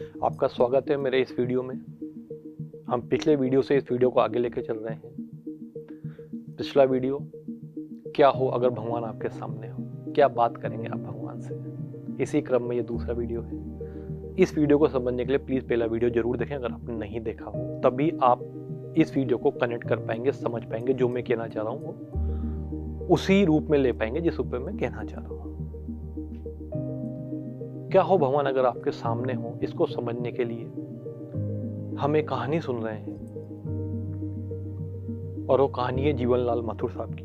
आपका स्वागत है मेरे इस वीडियो में। हम पिछले वीडियो से इस वीडियो को आगे लेके चल रहे हैं। पिछला वीडियो क्या हो अगर भगवान आपके सामने हो, क्या बात करेंगे आप भगवान से। इसी क्रम में ये दूसरा वीडियो है। इस वीडियो को समझने के लिए प्लीज़ पहला वीडियो जरूर देखें अगर आपने नहीं देखा हो, तभी आप इस वीडियो को कनेक्ट कर पाएंगे, समझ पाएंगे, जो मैं कहना चाह रहा हूँ वो उसी रूप में ले पाएंगे जिस रूप में मैं कहना चाह रहा हूँ। क्या हो भगवान अगर आपके सामने हो, इसको समझने के लिए हम एक कहानी सुन रहे हैं और वो कहानी है जीवनलाल माथुर साहब की।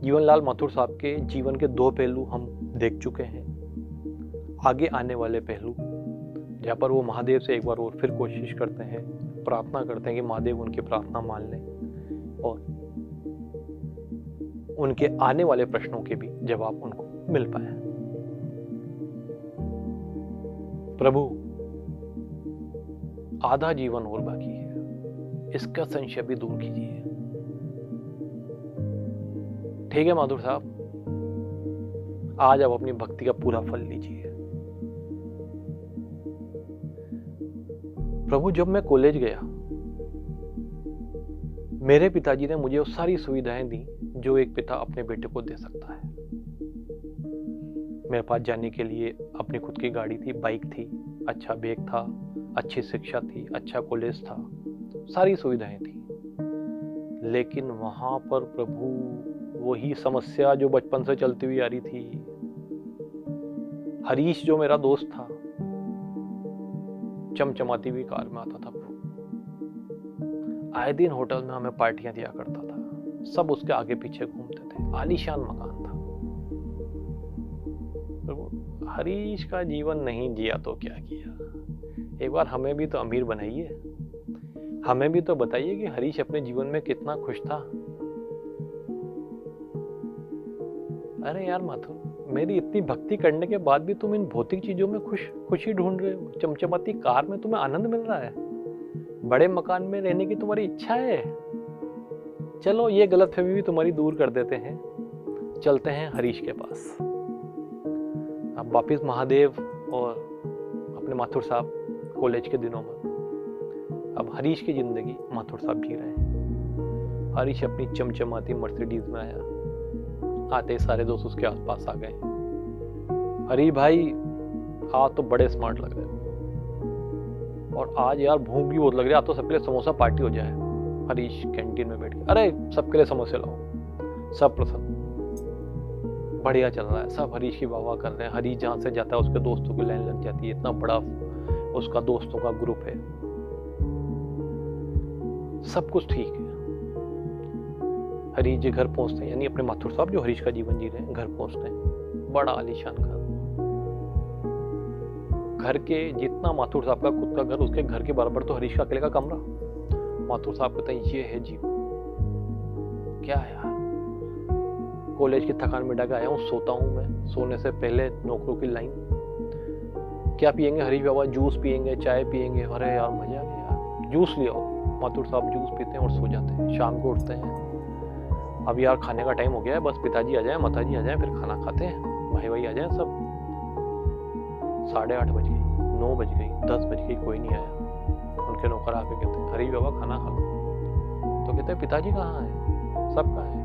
जीवनलाल माथुर साहब के जीवन के दो पहलू हम देख चुके हैं। आगे आने वाले पहलू जहाँ पर वो महादेव से एक बार और फिर कोशिश करते हैं, प्रार्थना करते हैं कि महादेव उनकी प्रार्थना मान लें और उनके आने वाले प्रश्नों के भी जवाब उनको मिल पाए। प्रभु, आधा जीवन और बाकी है, इसका संशय भी दूर कीजिए। ठीक है माथुर साहब, आज आप अपनी भक्ति का पूरा फल लीजिए। प्रभु, जब मैं कॉलेज गया, मेरे पिताजी ने मुझे वो सारी सुविधाएं दी जो एक पिता अपने बेटे को दे सकता है। मेरे पास जाने के लिए अपनी खुद की गाड़ी थी, बाइक थी, अच्छा बैग था, अच्छी शिक्षा थी, अच्छा कॉलेज था, सारी सुविधाएं थी। लेकिन वहां पर प्रभु वही समस्या जो बचपन से चलती हुई आ रही थी। हरीश जो मेरा दोस्त था, चमचमाती हुई कार में आता था प्रभु, आए दिन होटल में हमें पार्टियां दिया करता था, सब उसके आगे पीछे घूमते थे, आलीशान मकान था। हरीश का जीवन नहीं जिया तो क्या किया। एक बार हमें भी तो अमीर बनाइए, हमें भी तो बताइए कि हरीश अपने जीवन में कितना खुश था। अरे यार माथुर, मेरी इतनी भक्ति करने के बाद भी तुम इन भौतिक चीजों में खुशी ढूंढ रहे हो। चमचमाती कार में तुम्हें आनंद मिल रहा है, बड़े मकान में रहने की तुम्हारी इच्छा है। चलो ये गलतफहमी भी तुम्हारी दूर कर देते हैं, चलते हैं हरीश के पास। अब वापिस महादेव और अपने माथुर साहब कॉलेज के दिनों में। अब हरीश की जिंदगी माथुर साहब जी रहे हैं। हरीश अपनी चमचमाती मर्सिडीज में आया, आते ही सारे दोस्त उसके आसपास आ गए। हरी भाई, आज तो बड़े स्मार्ट लग रहे हो और आज यार भूख भी बहुत लग रही है, आज तो सबके लिए समोसा पार्टी हो जाए। हरीश कैंटीन में बैठ के, अरे सबके लिए समोसे लाओ। सब प्रसन्न, बढ़िया चल रहा है, सब हरीश की वाह कर रहे हैं। हरीश जहां से जाता है उसके दोस्तों की लाइन लग जाती है, इतना बड़ा उसका दोस्तों का ग्रुप है। सब कुछ ठीक है। हरीश जी घर पहुंचते हैं, यानी अपने माथुर साहब जो हरीश का जीवन जी रहे हैं, घर पहुंचते हैं। बड़ा आलीशान घर के जितना माथुर साहब का खुद का घर, उसके घर के बराबर तो हरीश का अकेले का कमरा। माथुर साहब कहते हैं ये है जीवन। क्या है यार, कॉलेज की थकान मिटा के आया हूँ, सोता हूँ मैं, सोने से पहले नौकरों की लाइन। क्या पियेंगे हरीश बाबा? जूस पियेंगे, चाय पियेंगे। अरे यार मजा आ गया यार, जूस ले आओ। माथुर साहब जूस पीते हैं और सो जाते हैं। शाम को उठते हैं, अब यार खाने का टाइम हो गया है, बस पिताजी आ जाए, माताजी आ जाए, फिर खाना खाते हैं। भाई आ जाए सब। 8:30 बज गई, 9 बज गई, 10 बज गई, कोई नहीं आया। उनके नौकर आके कहते हैं हरीश बाबा खाना खा लो। तो कहते हैं पिताजी कहाँ है? सब कहाँ है?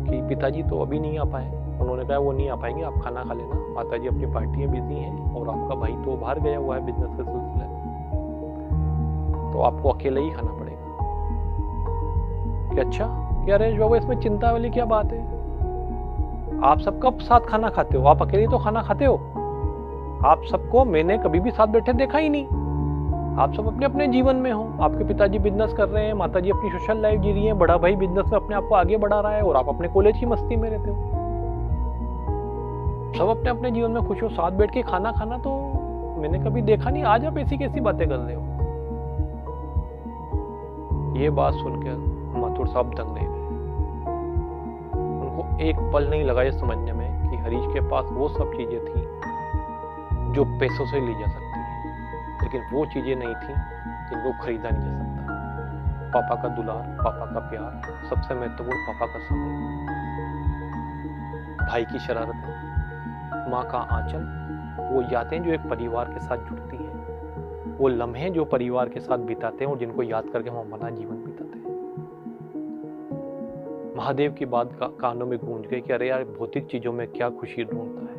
कि पिताजी तो अभी नहीं आ पाए, उन्होंने कहा वो नहीं आ पाएंगे, आप खाना खा लेना, माताजी अपनी पार्टी में बिजी हैं और आपका भाई तो बाहर गया हुआ है बिजनेस के सिलसिले में, तो आपको अकेले ही खाना पड़ेगा। कि अच्छा, कि अरे बाबा इसमें चिंता वाली क्या बात है? आप सब कब साथ खाना खाते हो? आप अकेले तो खाना खाते हो। आप सबको मैंने कभी भी साथ बैठे देखा ही नहीं। आप सब अपने अपने जीवन में हो। आपके पिताजी बिजनेस कर रहे हैं, माताजी अपनी सोशल लाइफ जी रही है, बड़ा भाई बिजनेस में अपने आप को आगे बढ़ा रहा है और आप अपने कॉलेज की मस्ती में रहते हो। सब अपने अपने जीवन में खुश हो, साथ बैठ के खाना खाना तो मैंने कभी देखा नहीं। आज आप ऐसी कैसी बातें कर रहे हो? ये बात सुनकर माथुर साहब दंग रह गए। उनको एक पल नहीं लगा ये समझने में कि हरीश के पास वो सब चीजें थी जो पैसों से ली जा सकती है, लेकिन वो चीजें नहीं थी जिनको खरीदा नहीं जा सकता। पापा का दुलार, पापा का प्यार, सबसे महत्वपूर्ण पापा का समय, भाई की शरारतें, माँ का आंचल वो यादें जो एक परिवार के साथ जुड़ती हैं, वो लम्हे जो परिवार के साथ बिताते हैं और जिनको याद करके हम अपना जीवन बिताते हैं। महादेव की बात कानों में गूंज गई कि अरे यार, भौतिक चीजों में क्या खुशी ढूंढता है।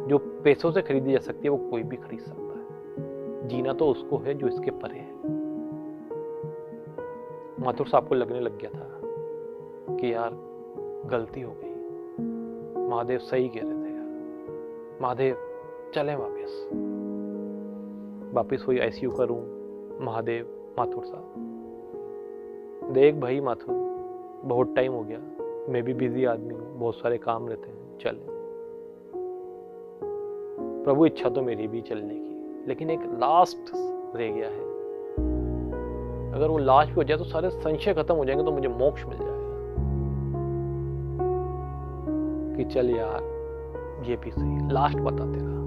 जो पैसों से खरीदी जा सकती है वो कोई भी खरीद सकता है। जीना तो उसको है जो इसके परे है। माथुर साहब को लगने लग गया था कि यार गलती हो गई, महादेव सही कह रहे थे यार, महादेव चलें वापस वही आईसीयू का रूम। महादेव, माथुर साहब, देख भाई माथुर, बहुत टाइम हो गया, मैं भी बिजी आदमी हूँ, बहुत सारे काम रहते हैं, चले। प्रभु इच्छा तो मेरी भी चलने की, लेकिन एक लास्ट रह गया है। अगर वो लास्ट भी हो जाए तो सारे संशय खत्म हो जाएंगे, तो मुझे मोक्ष मिल जाएगा। कि चल यार, ये भी सही, लास्ट बता तेरा।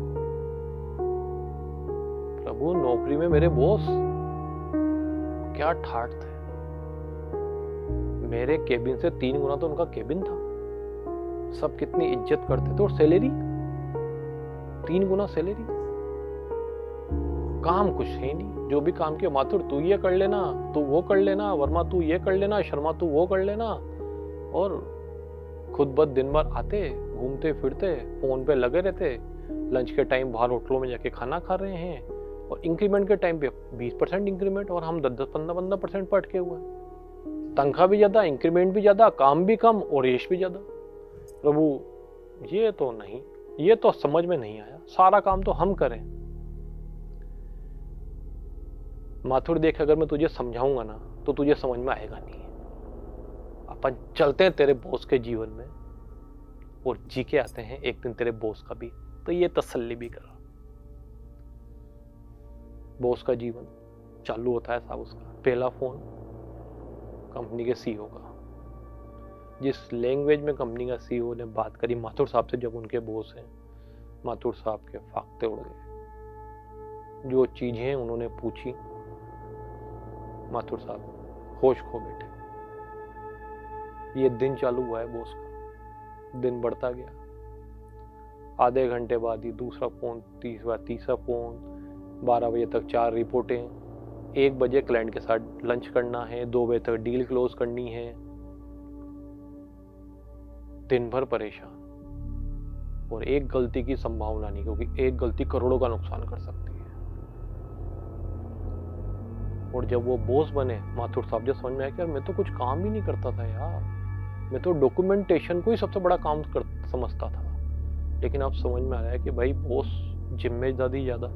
प्रभु, नौकरी में मेरे बॉस क्या ठाठ थे। मेरे केबिन से 3 गुना तो उनका केबिन था। सब कितनी इज्जत करते थे, और सैलरी 3 गुना सैलरी। काम कुछ है नहीं, जो भी काम किया, माथुर तू ये कर लेना, तू वो कर लेना, वर्मा तू ये कर लेना, शर्मा तू वो कर लेना। और खुद बद दिन भर आते, घूमते फिरते, फोन पे लगे रहते, लंच के टाइम बाहर होटलों में जाके खाना खा रहे हैं, और इंक्रीमेंट के टाइम पे 20% इंक्रीमेंट, और हम 10-10, 15% पर अटके हुए हैं। तनख्वाह भी ज्यादा, इंक्रीमेंट भी ज्यादा, काम भी कम और रेश भी ज्यादा। प्रभु, ये तो नहीं, ये तो समझ में नहीं आया। सारा काम तो हम करें। माथुर देख, अगर मैं तुझे समझाऊंगा ना तो तुझे समझ में आएगा नहीं। अपन चलते हैं तेरे बॉस के जीवन में और जी के आते हैं एक दिन तेरे बॉस का भी, तो ये तसल्ली भी करो। बॉस का जीवन चालू होता है साहब। उसका पहला फोन कंपनी के सीईओ का। जिस लैंग्वेज में कंपनी का सीईओ ने बात करी माथुर साहब से, जब उनके बॉस हैं, माथुर साहब के फाकते उड़ गए। जो चीजें उन्होंने पूछी, माथुर साहब होश खो बैठे। ये दिन चालू हुआ है बॉस का, दिन बढ़ता गया। आधे घंटे बाद ही दूसरा फोन, तीसरा फोन, 12 बजे तक 4 रिपोर्टें, 1 बजे क्लाइंट के साथ लंच करना है, 2 बजे तक डील क्लोज करनी है। दिन भर परेशान, और एक गलती की संभावना नहीं, क्योंकि एक गलती करोड़ों का नुकसान कर सकती है। और जब वो बॉस बने माथुर साहब, जब समझ में आया कि यार मैं तो कुछ काम ही नहीं करता था यार, मैं तो डॉक्यूमेंटेशन को ही सबसे बड़ा काम समझता था। लेकिन अब समझ में आया कि भाई बॉस जिम्मेदारी ज्यादा,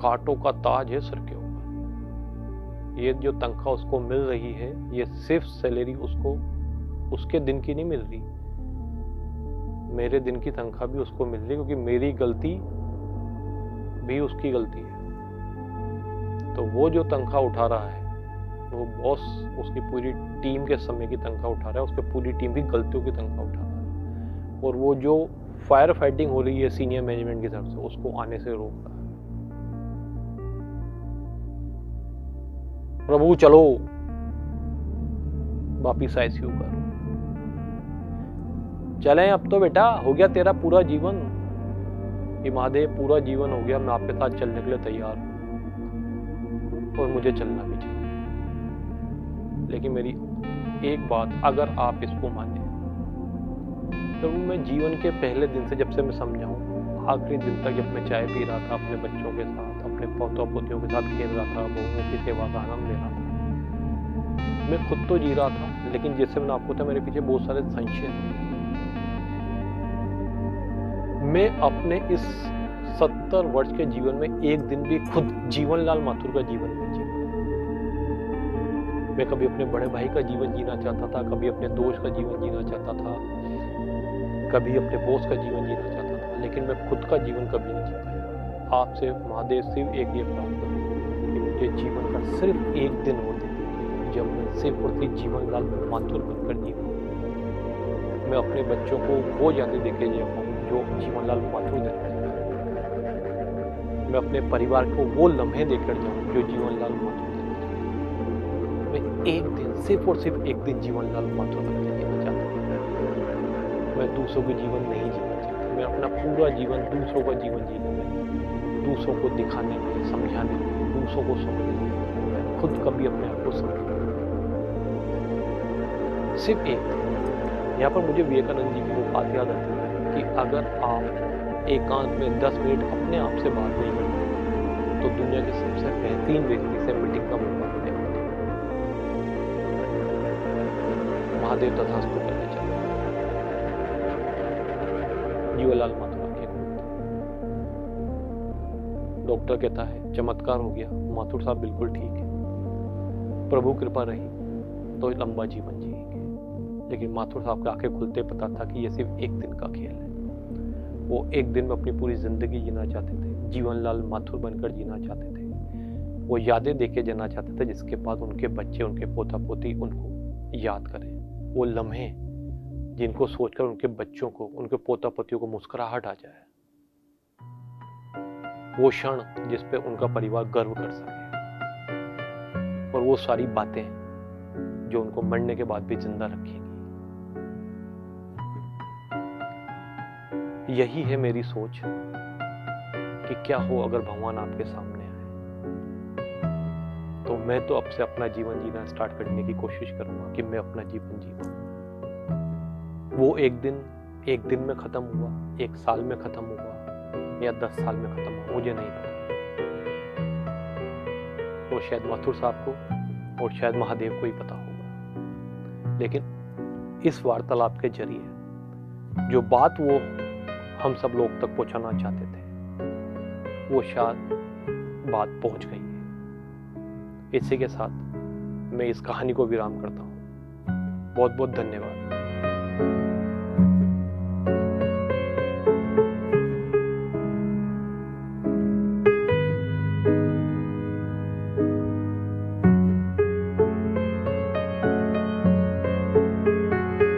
कांटों का ताज है सर के ऊपर। ये जो तनख्वाह उसको मिल रही है, ये सिर्फ सैलरी उसको उसके दिन की नहीं मिल रही, मेरे दिन की तनख्वाह भी उसको मिल रही, क्योंकि मेरी गलती भी उसकी गलती है। तो वो जो तनख्वाह उठा रहा है, वो बॉस उसकी पूरी टीम के समय की तनख्वाह उठा रहा है, उसके पूरी टीम की गलतियों की तनख्वाह उठा रहा है। और वो जो फायर फाइटिंग हो रही है सीनियर मैनेजमेंट की तरफ से, उसको आने से रोक रहा है। प्रभु चलो वापिस आईसीयू का। चले अब तो बेटा, हो गया तेरा पूरा जीवन। ये महादेव, पूरा जीवन हो गया, मैं आपके साथ चलने के लिए तैयार हूं, और मुझे चलना भी चाहिए। लेकिन मेरी एक बात, अगर आप इसको माने, तो मैं जीवन के पहले दिन से, जब से मैं समझाऊं, आखिरी दिन तक, जब मैं चाय पी रहा था अपने बच्चों के साथ, अपने पोतों पोतियों के साथ खेल रहा था, बहुओं की सेवा का आनंद ले रहा था, मैं खुद तो जी रहा था, लेकिन जैसे मैंने आपको बताया, मेरे पीछे बहुत सारे संशय थे। मैं अपने इस 70 वर्ष के जीवन में एक दिन भी खुद जीवनलाल माथुर का जीवन नहीं जीना। मैं कभी अपने बड़े भाई का जीवन जीना चाहता था, कभी अपने दोस्त का जीवन जीना चाहता था, कभी अपने बॉस का जीवन जीना चाहता था, लेकिन मैं खुद का जीवन कभी नहीं जीता। आपसे महादेव सिर्फ एक ये प्रार्थना है कि मुझे जीवन का सिर्फ एक दिन और दे, जब मैं सिर्फ और सिर्फ जीवनलाल माथुर बनकर जीऊँ। मैं अपने बच्चों को वो यादें देके जी पाऊँ जो जीवनलाल माथुर देकर जाता है। मैं अपने परिवार को वो लम्हे देकर जाऊँ जो जीवनलाल माथुर देकर जाता। मैं एक दिन, सिर्फ और सिर्फ एक दिन जीवनलाल माथुर बनकर जीना चाहता हूँ। मैं दूसरों के जीवन नहीं जीना चाहता। पूरा जीवन दूसरों का जीवन जीने में, दूसरों को दिखाने में, समझाने में, दूसरों को समझने में, मैं खुद कभी अपने आप को समझा। सिर्फ एक, यहाँ पर मुझे विवेकानंद जी की वो बात याद आती है कि अगर आप एकांत में 10 मिनट अपने आप से बात नहीं करते तो दुनिया के सबसे बेहतरीन व्यक्ति से मीटिंग का मौका मिलेगा। महादेव तथास्तु कहने चले जीवनलाल माथुर के डॉक्टर कहता है चमत्कार हो गया, माथुर साहब बिल्कुल ठीक है, प्रभु कृपा रही तो लंबा जीवन जिएंगे। लेकिन माथुर साहब की आंखें खुलते पता था कि यह सिर्फ एक दिन का खेल है। वो एक दिन में अपनी पूरी जिंदगी जीना चाहते थे, जीवनलाल माथुर बनकर जीना चाहते थे। वो यादें देके जीना चाहते थे जिसके बाद उनके बच्चे, उनके पोता पोती उनको याद करें। वो लम्हे जिनको सोचकर उनके बच्चों को, उनके पोता पोतियों को मुस्कुराहट आ जाए। वो क्षण जिस पे उनका परिवार गर्व कर सके। और वो सारी बातें जो उनको मरने के बाद भी जिंदा रखेंगी। यही है मेरी सोच कि क्या हो अगर भगवान आपके सामने आए। तो मैं तो अब से अपना जीवन जीना स्टार्ट करने की कोशिश करूंगा कि मैं अपना जीवन जीऊं। वो एक दिन में खत्म हुआ, 1 साल में खत्म हुआ या 10 साल में खत्म हुआ, मुझे नहीं पता। वो शायद माथुर साहब को और शायद महादेव को ही पता होगा। लेकिन इस वार्तालाप के जरिए जो बात वो हम सब लोग तक पहुंचाना चाहते थे वो शायद बात पहुंच गई है। इसी के साथ मैं इस कहानी को विराम करता हूं। बहुत बहुत धन्यवाद।